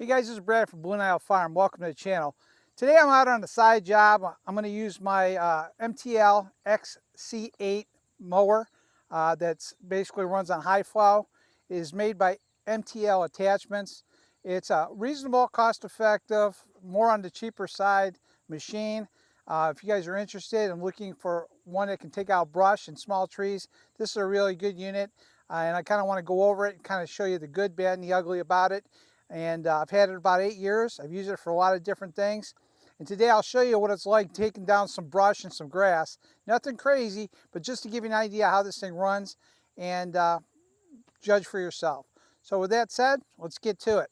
Hey guys, this is Brad from Blue Nile Farm. Welcome to the channel. Today I'm out on a side job. I'm going to use my MTL XC8 mower that's basically runs on high flow. It is made by MTL Attachments. It's a reasonable, cost-effective, more on the cheaper side machine. If you guys are interested and looking for one that can take out brush and small trees, this is a really good unit. And I kind of want to go over it and kind of show you the good, bad, and the ugly about it. And I've had it about 8 years. I've used it for a lot of different things. And today I'll show you what it's like taking down some brush and some grass. Nothing crazy, but just to give you an idea how this thing runs and judge for yourself. So with that said, let's get to it.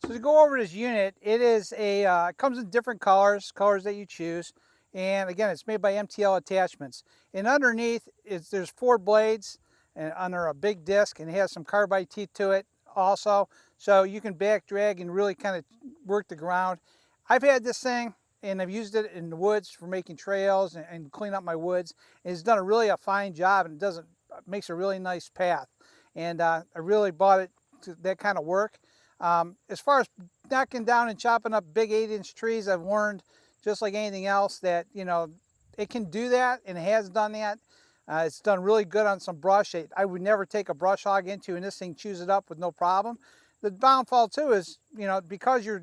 So to go over this unit, it is it comes in different colors that you choose. And again, it's made by MTL Attachments. And underneath, there's 4 blades and under a big disc, and it has some carbide teeth to it also, so you can back drag and really kind of work the ground. I've had this thing and I've used it in the woods for making trails and clean up my woods. It's done a fine job, and it makes a really nice path. And I really bought it to that kind of work. As far as knocking down and chopping up big 8-inch trees, I've learned, just like anything else, that it can do that, and it has done that. It's done really good on some brush. I would never take a brush hog into, and this thing chews it up with no problem. The downfall too is, because you're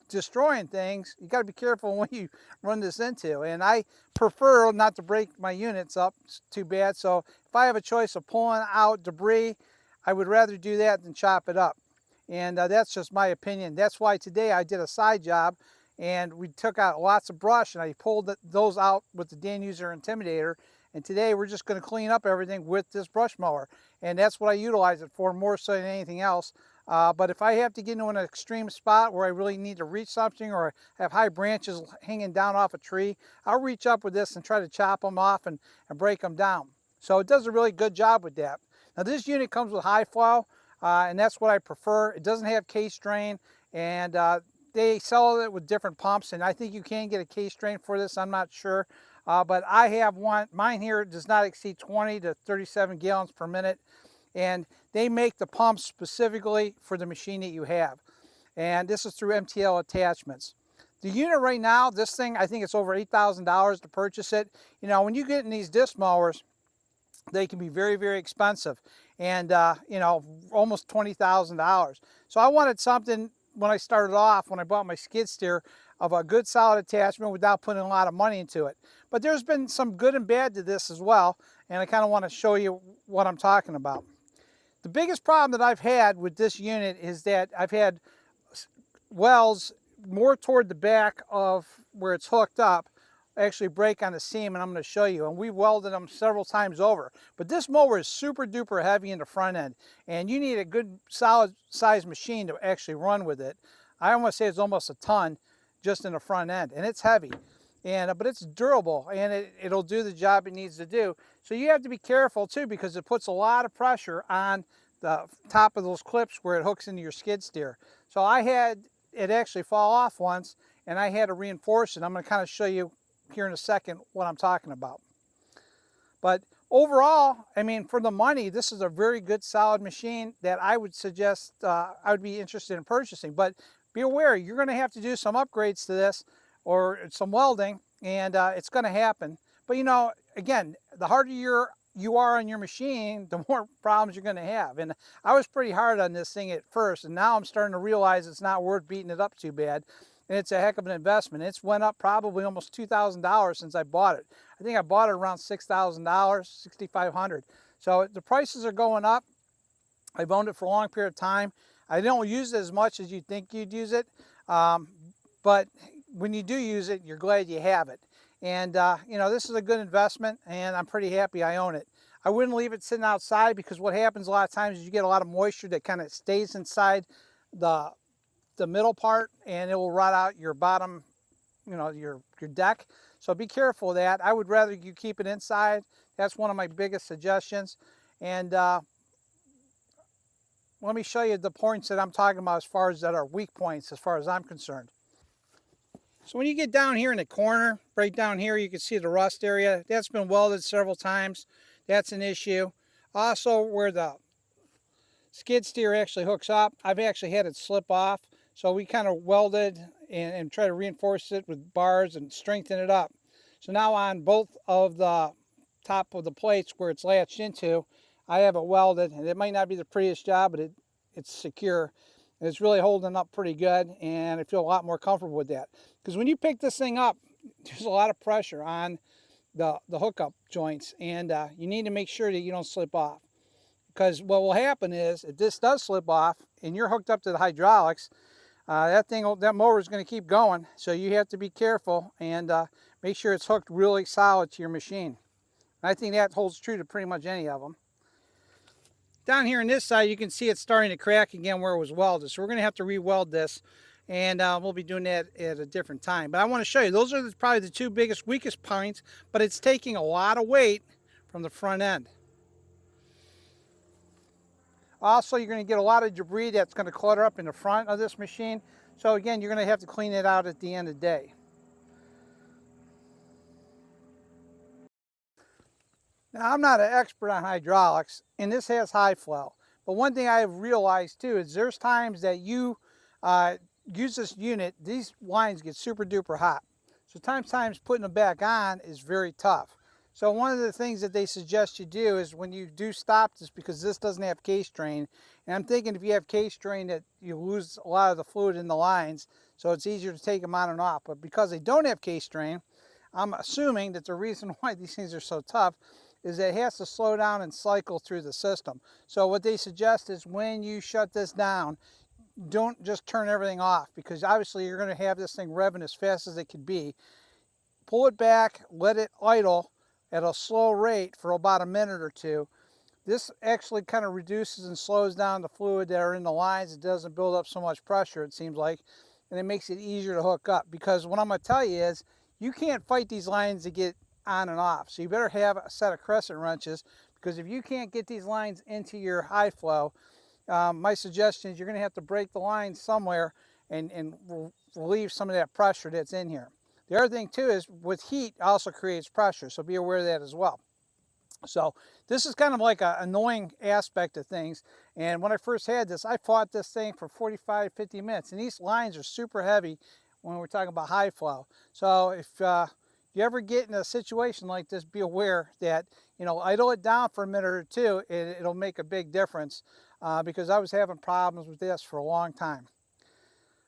destroying things, you got to be careful when you run this into. And I prefer not to break my units up too bad. So if I have a choice of pulling out debris, I would rather do that than chop it up. And that's just my opinion. That's why today I did a side job, and we took out lots of brush, and I pulled those out with the Dan User Intimidator. And today we're just going to clean up everything with this brush mower. And that's what I utilize it for, more so than anything else. But if I have to get into an extreme spot where I really need to reach something, or have high branches hanging down off a tree, I'll reach up with this and try to chop them off and break them down. So it does a really good job with that. Now this unit comes with high flow, and that's what I prefer. It doesn't have case drain, and they sell it with different pumps, and I think you can get a case drain for this. I'm not sure. But I have one. Mine here does not exceed 20 to 37 gallons per minute. And they make the pumps specifically for the machine that you have. And this is through MTL Attachments. The unit right now, this thing, I think it's over $8,000 to purchase it. When you get in these disc mowers, they can be very, very expensive. And, almost $20,000. So I wanted something, when I started off, when I bought my skid steer, of a good solid attachment without putting a lot of money into it. But there's been some good and bad to this as well, and I kind of want to show you what I'm talking about. The biggest problem that I've had with this unit is that I've had welds more toward the back of where it's hooked up actually break on the seam, and I'm going to show you. And we welded them several times over. But this mower is super duper heavy in the front end, and you need a good solid size machine to actually run with it. I almost say it's almost a ton just in the front end, and it's heavy. But it's durable, and it'll do the job it needs to do. So you have to be careful too, because it puts a lot of pressure on the top of those clips where it hooks into your skid steer. So I had it actually fall off once, and I had to reinforce it. I'm going to kind of show you here in a second what I'm talking about. But overall, I mean, for the money, this is a very good solid machine that I would suggest I would be interested in purchasing. But be aware, you're going to have to do some upgrades to this, or some welding, and it's going to happen. But again, the harder you are on your machine, the more problems you're going to have. And I was pretty hard on this thing at first, and now I'm starting to realize it's not worth beating it up too bad. And it's a heck of an investment. It's went up probably almost $2,000 since I bought it. I think I bought it around $6,000, $6,500. So the prices are going up. I've owned it for a long period of time. I don't use it as much as you'd think you'd use it, but when you do use it, you're glad you have it. And this is a good investment, and I'm pretty happy I own it. I wouldn't leave it sitting outside, because what happens a lot of times is you get a lot of moisture that kind of stays inside the middle part, and it will rot out your bottom, your deck. So be careful of that. I would rather you keep it inside. That's one of my biggest suggestions. And let me show you the points that I'm talking about, as far as that are weak points as far as I'm concerned. So when you get down here in the corner, right down here, you can see the rust area. That's been welded several times. That's an issue. Also, where the skid steer actually hooks up. I've actually had it slip off, so we kind of welded and try to reinforce it with bars and strengthen it up. So now on both of the top of the plates where it's latched into, I have it welded, and it might not be the prettiest job, but it's secure. And it's really holding up pretty good, and I feel a lot more comfortable with that. Because when you pick this thing up, there's a lot of pressure on the hookup joints, and you need to make sure that you don't slip off. Because what will happen is, if this does slip off and you're hooked up to the hydraulics, that mower is going to keep going. So you have to be careful and make sure it's hooked really solid to your machine. I think that holds true to pretty much any of them. Down here on this side, you can see it's starting to crack again where it was welded. So we're going to have to re-weld this, and we'll be doing that at a different time. But I want to show you, those are probably the two biggest, weakest points, but it's taking a lot of weight from the front end. Also, you're going to get a lot of debris that's going to clutter up in the front of this machine. So again, you're going to have to clean it out at the end of the day. Now, I'm not an expert on hydraulics, and this has high flow. But one thing I've realized too is there's times that you use this unit, these lines get super duper hot. So times putting them back on is very tough. So one of the things that they suggest you do is when you do stop this, because this doesn't have case drain, and I'm thinking if you have case drain that you lose a lot of the fluid in the lines, so it's easier to take them on and off. But because they don't have case drain, I'm assuming that the reason why these things are so tough is that it has to slow down and cycle through the system. So what they suggest is when you shut this down, don't just turn everything off, because obviously you're going to have this thing revving as fast as it can be. Pull it back, let it idle at a slow rate for about a minute or two. This actually kind of reduces and slows down the fluid that are in the lines. It doesn't build up so much pressure, it seems like, and it makes it easier to hook up. Because what I'm going to tell you is you can't fight these lines to get on and off. So you better have a set of crescent wrenches, because if you can't get these lines into your high flow, my suggestion is you're going to have to break the line somewhere and relieve some of that pressure that's in here. The other thing too is with heat also creates pressure, so be aware of that as well. So this is kind of like an annoying aspect of things. And when I first had this, I fought this thing for 45-50 minutes, and these lines are super heavy when we're talking about high flow. So if you ever get in a situation like this, be aware that, idle it down for a minute or two, it'll make a big difference, because I was having problems with this for a long time.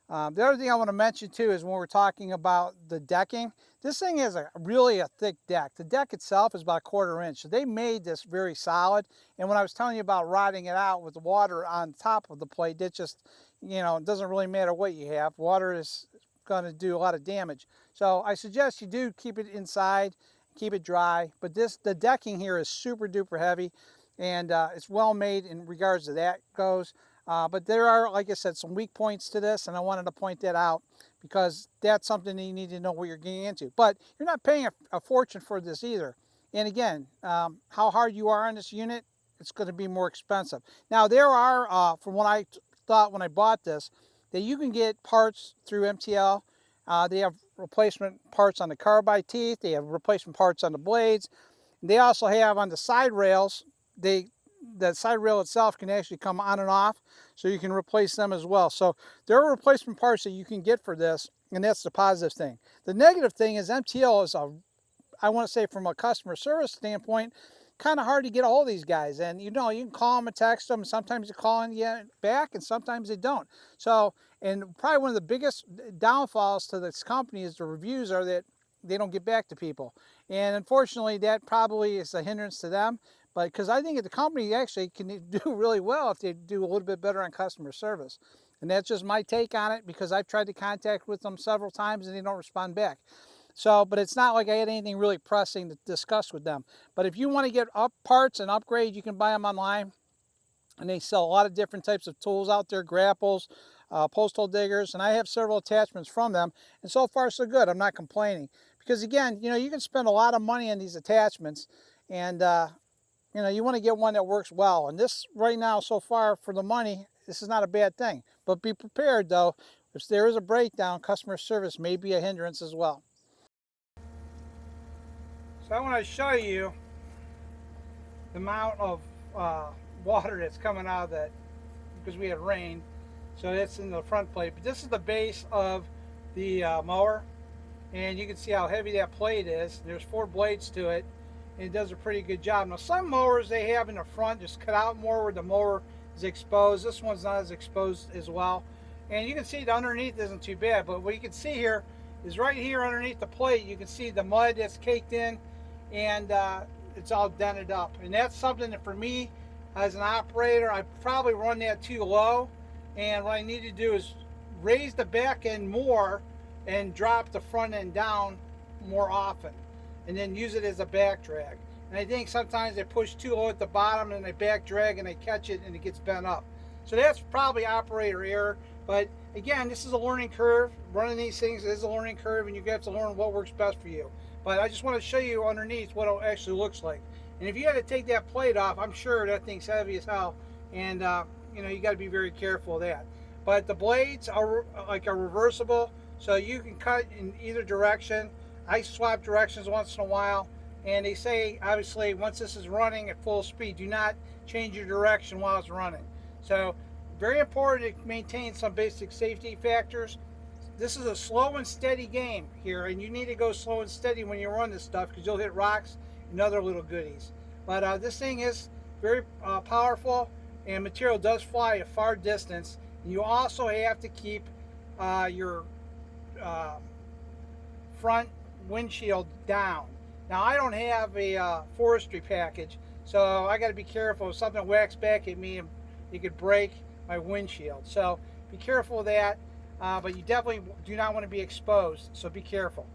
The other thing I want to mention too is when we're talking about the decking, this thing is really a thick deck. The deck itself is about 1/4 inch, so they made this very solid. And when I was telling you about rotting it out with the water on top of the plate, it just, it doesn't really matter what you have. Water is going to do a lot of damage. So I suggest you do keep it inside, keep it dry. But the decking here is super duper heavy, and it's well made in regards to that goes. But there are, like I said, some weak points to this, and I wanted to point that out because that's something that you need to know what you're getting into. But you're not paying a fortune for this either. And again, how hard you are on this unit, it's going to be more expensive. Now, there are, from what I thought when I bought this, that you can get parts through MTL. They have replacement parts on the carbide teeth. They have replacement parts on the blades. They also have on the side rails, the side rail itself can actually come on and off, so you can replace them as well. So there are replacement parts that you can get for this, and that's the positive thing. The negative thing is MTL is I want to say from a customer service standpoint, kind of hard to get a hold of these guys. And you can call them and text them, and sometimes they're calling you back and sometimes they don't. So, and probably one of the biggest downfalls to this company is the reviews are that they don't get back to people. And unfortunately, that probably is a hindrance to them. But because I think the company actually can do really well if they do a little bit better on customer service. And that's just my take on it, because I've tried to contact with them several times and they don't respond back. So, but it's not like I had anything really pressing to discuss with them. But if you want to get parts and upgrade, you can buy them online. And they sell a lot of different types of tools out there, grapples, post hole diggers, and I have several attachments from them. And so far, so good. I'm not complaining. Because again, you can spend a lot of money on these attachments, and you want to get one that works well. And this right now, so far, for the money, this is not a bad thing. But be prepared though, if there is a breakdown, customer service may be a hindrance as well. So I want to show you the amount of water that's coming out of that because we had rain. So that's in the front plate. But this is the base of the mower. And you can see how heavy that plate is. There's 4 blades to it. And it does a pretty good job. Now some mowers they have in the front just cut out more where the mower is exposed. This one's not as exposed as well. And you can see the underneath isn't too bad. But what you can see here is right here underneath the plate, you can see the mud that's caked in. And it's all dented up. And that's something that for me as an operator, I probably run that too low. And what I need to do is raise the back end more and drop the front end down more often, and then use it as a back drag. And I think sometimes they push too low at the bottom and they back drag and they catch it and it gets bent up. So that's probably operator error. But again, this is a learning curve. Running these things is a learning curve, and you have to learn what works best for you. But I just want to show you underneath what it actually looks like. And if you had to take that plate off, I'm sure that thing's heavy as hell. And you know, you got to be very careful of that. But the blades are reversible, so you can cut in either direction. I swap directions once in a while, and they say obviously once this is running at full speed, do not change your direction while it's running. So very important to maintain some basic safety factors. This is a slow and steady game here, and you need to go slow and steady when you run this stuff because you'll hit rocks and other little goodies. But this thing is very powerful, and material does fly a far distance. And you also have to keep your front windshield down. Now I don't have a forestry package, so I got to be careful if something whacks back at me and it could break my windshield. So be careful of that, but you definitely do not want to be exposed, so be careful.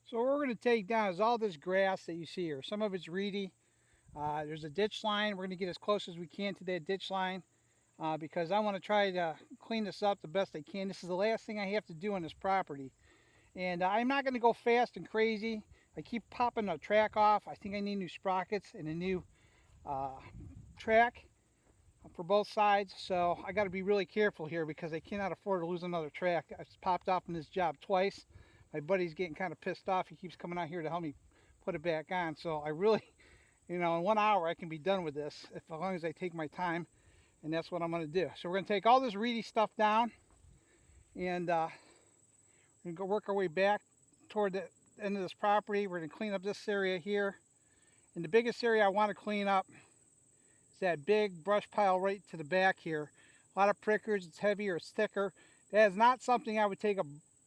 So what we're going to take down is all this grass that you see here. Some of it's reedy. There's a ditch line. We're going to get as close as we can to that ditch line because I want to try to clean this up the best I can. This is the last thing I have to do on this property. And I'm not going to go fast and crazy. I keep popping the track off. I think I need new sprockets and a new track for both sides. So I got to be really careful here because I cannot afford to lose another track. I've popped off on this job twice. My buddy's getting kind of pissed off. He keeps coming out here to help me put it back on. So I really, you know, in 1 hour I can be done with this as long as I take my time, and that's what I'm going to do. So we're going to take all this reedy stuff down, and we're going to go work our way back toward the end of this property. We're going to clean up this area here, and the biggest area I want to clean up is that big brush pile right to the back here. A lot of prickers. It's heavier, it's thicker. That is not something I would take a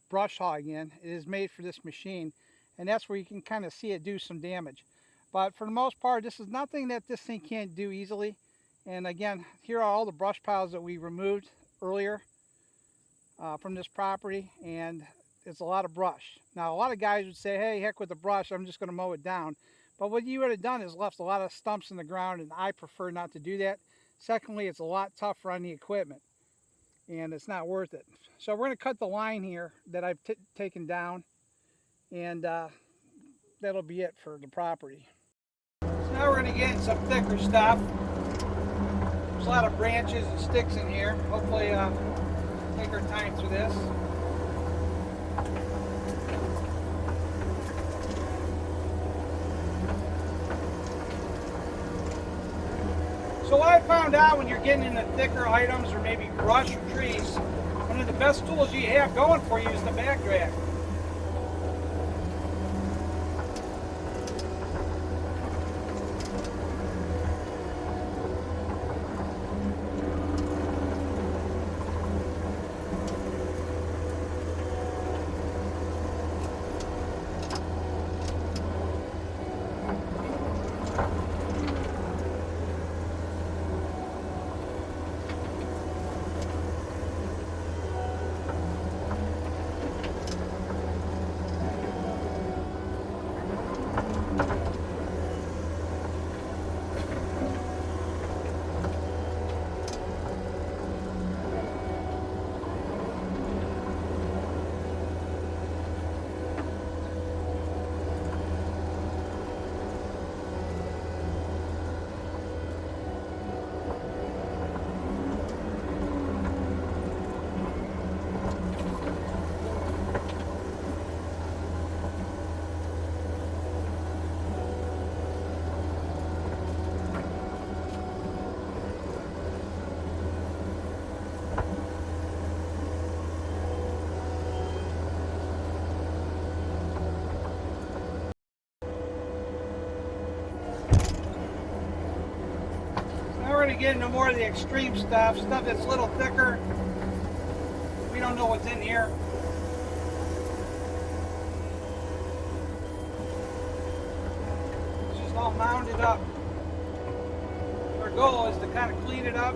brush hog in. It is made for this machine, and that's where you can kind of see it do some damage. But for the most part, this is nothing that this thing can't do easily. And again, here are all the brush piles that we removed earlier from this property, and it's a lot of brush. Now a lot of guys would say, hey, heck with the brush, I'm just going to mow it down. But what you would have done is left a lot of stumps in the ground, and I prefer not to do that. Secondly, it's a lot tougher on the equipment, and it's not worth it. So we're going to cut the line here that I've taken down, and that'll be it for the property. So now we're going to get in some thicker stuff. There's a lot of branches and sticks in here. Hopefully take our time through this. So what I found out when you're getting into thicker items or maybe brush or trees, one of the best tools you have going for you is the back drag. we're going to get into more of the extreme stuff that's a little thicker. We don't know what's in here. It's just all mounded up. Our goal is to kind of clean it up.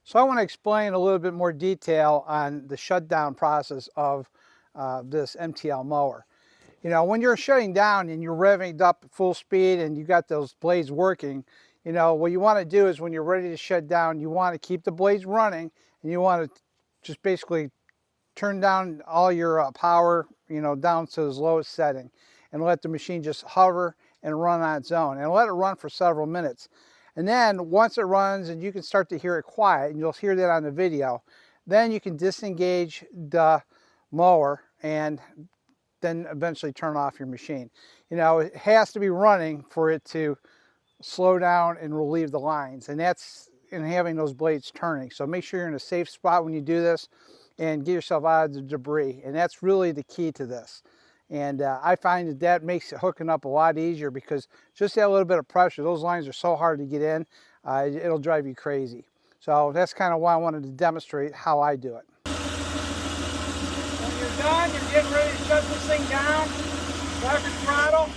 So I want to explain a little bit more detail on the shutdown process of this MTL mower. You know, when you're shutting down and you're revving up at full speed and you got those blades working, you know, what you want to do is when you're ready to shut down, you want to keep the blades running and you want to just basically turn down all your power, you know, down to its lowest setting and let the machine just hover and run on its own and let it run for several minutes. And then once it runs and you can start to hear it quiet, and you'll hear that on the video, then you can disengage the mower and then eventually turn off your machine. You know, it has to be running for it to slow down and relieve the lines, and that's in having those blades turning. So make sure you're in a safe spot when you do this and get yourself out of the debris, and that's really the key to this. And I find that that makes it hooking up a lot easier, because just that little bit of pressure, those lines are so hard to get in, it'll drive you crazy. So that's kind of why I wanted to demonstrate how I do it. When you're done, you're getting ready to shut this thing down. Grab your throttle.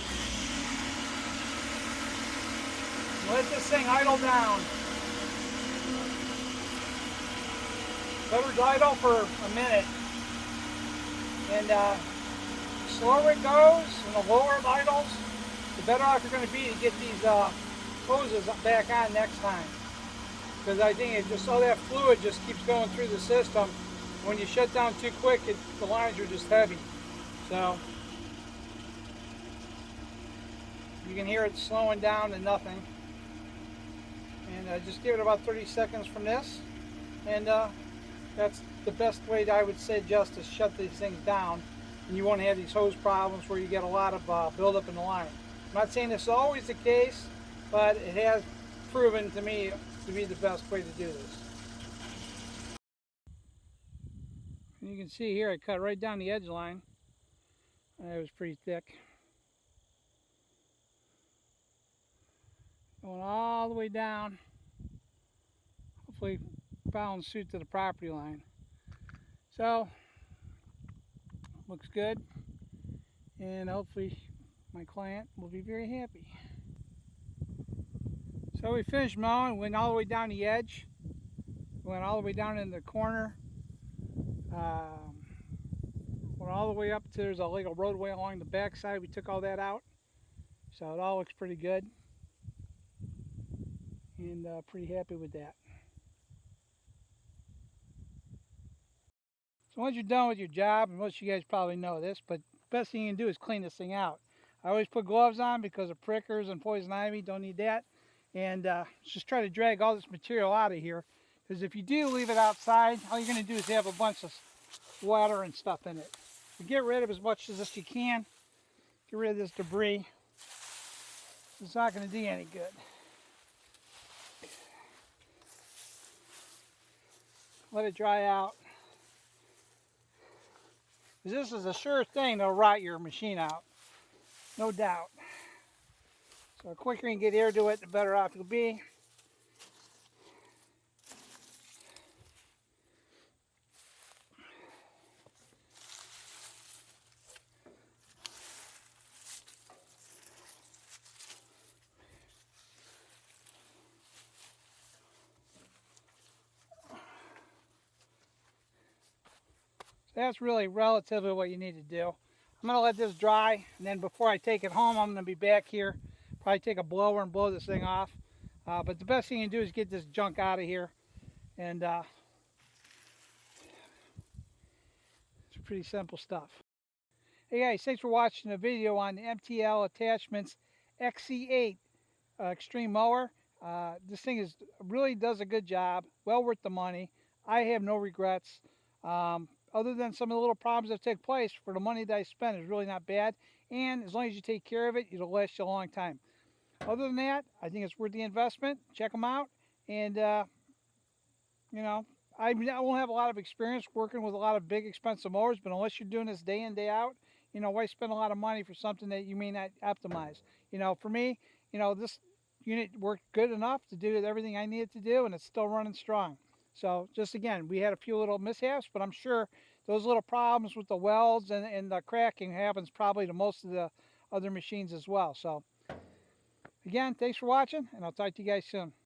Let this thing idle down. Let her idle for a minute. And the slower it goes and the lower it idles, the better off you're going to be to get these hoses back on next time. Because I think it just, all that fluid just keeps going through the system. When you shut down too quick, the lines are just heavy. So you can hear it slowing down to nothing. And just give it about 30 seconds from this, and that's the best way I would suggest to shut these things down, and you won't have these hose problems where you get a lot of buildup in the line. I'm not saying this is always the case, but it has proven to me to be the best way to do this. And you can see here I cut right down the edge line. It was pretty thick. Going all the way down, hopefully following suit to the property line. So, looks good, and hopefully my client will be very happy. So we finished mowing, went all the way down the edge, went all the way down in the corner, went all the way up to, there's like a roadway along the back side. We took all that out, so it all looks pretty good, and pretty happy with that. So once you're done with your job, and most of you guys probably know this, but the best thing you can do is clean this thing out. I always put gloves on because of prickers and poison ivy, don't need that. And just try to drag all this material out of here, because if you do leave it outside, all you're going to do is have a bunch of water and stuff in it. So get rid of as much as this you can. Get rid of this debris. It's not going to do you any good. Let it dry out. This is a sure thing that'll rot your machine out, no doubt. So the quicker you can get air to it, the better off you'll be. That's really relatively what you need to do. I'm going to let this dry, and then before I take it home, I'm going to be back here, probably take a blower and blow this thing off. But the best thing you can do is get this junk out of here, and it's pretty simple stuff. Hey guys, thanks for watching the video on the MTL Attachments XC8 extreme mower. This thing really does a good job, well worth the money. I have no regrets. Other than some of the little problems that take place, for the money that I spent is really not bad. And as long as you take care of it, it'll last you a long time. Other than that, I think it's worth the investment. Check them out. And, you know, I won't have a lot of experience working with a lot of big expensive mowers, but unless you're doing this day in, day out, you know, why spend a lot of money for something that you may not optimize? You know, for me, you know, this unit worked good enough to do everything I needed to do, and it's still running strong. So just again, we had a few little mishaps, but I'm sure those little problems with the welds and the cracking happens probably to most of the other machines as well. So again, thanks for watching, and I'll talk to you guys soon.